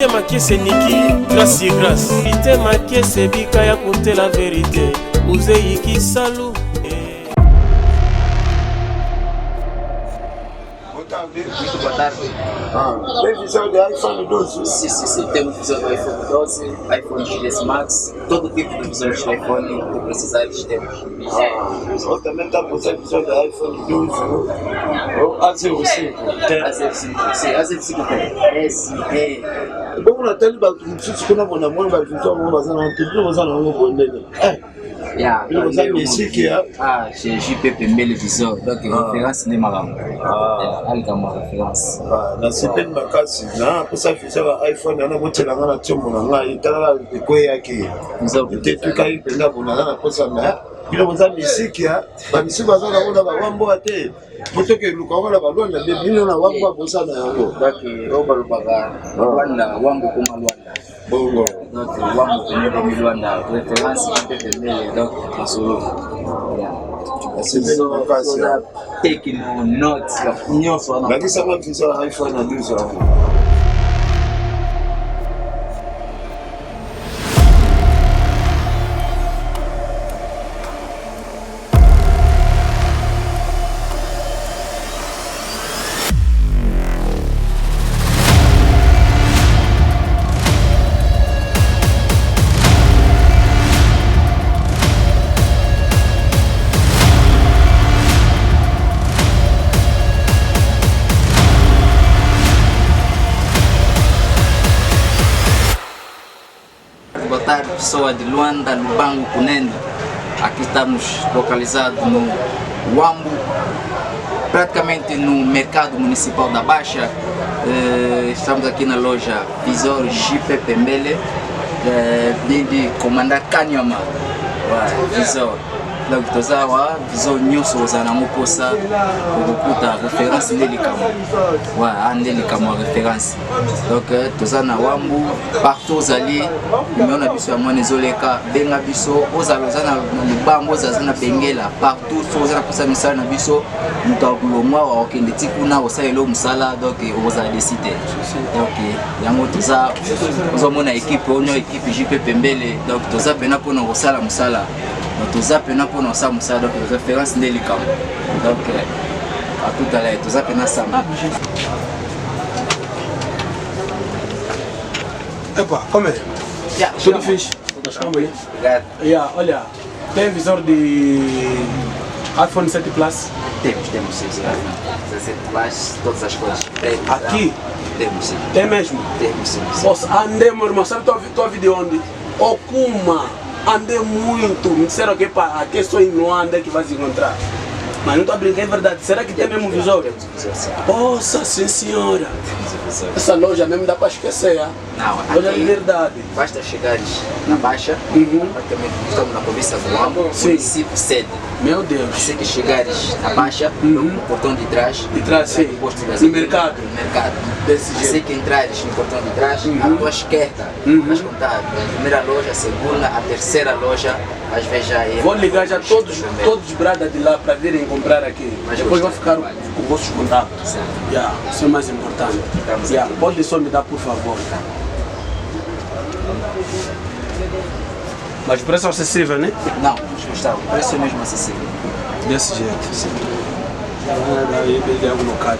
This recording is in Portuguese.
Maquet c'est Niki, grâce et grâce. Vite maquet c'est Bikaya compter la vérité. Ouzei qui salou. Boa tarde. Tem visão de iPhone 12? Sim, temos visão do iPhone 12, iPhone XS Max, todo tipo de visão de iPhone que precisares temos. Eu também está usando visão de iPhone 12 ou A05? A05, sim, A05 tem. Esse é. Bom, na tele, não precisa que não vou na mão, mas visão não vai na TV, não vai na mão dele. Eu vou chez JP Pembele Visor, donc référence de Maram. Algama référence. Na sipeni makasi na posa visão iPhone ana motela ngana tshombo na ngai tala ko yake. Te tukai penda bona na posa na. Bila boza misiki ya ba misiki bazana ona ba wambo ate. Motoke luka ona ba lwanda be bino na wambo bosa na yango. Donc roba lubaga wanda wambo kuma lwanda. Bongo. Donc wambo kuma lwanda référence JP Pembele donc masolo. Sipeni makasi. Techno notes la nyonso na. Lakini sama visão iPhone na 12 ans. Boa tarde, pessoa de Luanda, Lubango, Cunene. Aqui estamos localizados no Wambo, praticamente no mercado municipal da Baixa. Estamos aqui na loja Visor JP Pembele, de comandar Kanyama. Visor. Donc tozawa visor nyonso ozana mokosa okuta référence ndeli kama andeli kama référence. Donc tozana Wambu partout ozali miona biso ya mwana ezoleka benga biso ozalozana na Lubango ozazana Bengela partout so ozana posa misala na biso mutu akulongwa wa okende tikuna osalelo musala donc ozala décider. Donc yango toza ozomona équipe onyo équipe JP Pembele donc toza pena pona kosala musala. Tous appels pour nous ça moussa donc référence délicate donc à tout à l'heure tous appels ça Epa, como é? Tudo fixe? Olha, tem visor de iPhone 7 Plus? Temos sim, 7 Plus, todas as coisas. Aqui? Temos sim. Tem mesmo? Temos sim. Posso andei, meu irmão, sabe tua vídeo onde? Okuma, andei muito, me disseram que aqui é só em Luanda que vai se encontrar. Mas não estou a brincar, é verdade. Será que tem mesmo visor? Nossa, sim senhora. Essa loja mesmo dá para esquecer, Não, loja de verdade. Basta chegares na Baixa, praticamente estamos na província do Wambo, município sede. Meu Deus. Se que chegares na Baixa, no portão de trás, sim. No mercado. No mercado. Desse jeito. Se que entrares no portão de trás, à tua esquerda, vais contar a primeira loja, a segunda, a terceira loja, vais ver já aí. Vou ligar já todos os bradas de lá para virem comprar aqui. Mas depois vou ficar com vossos contatos. Isso é o mais importante. Pode só me dar, por favor. Mas preço acessível, né? Não, Gustavo, o preço é mesmo acessível. Desse jeito. Sim. Daí ele é um local.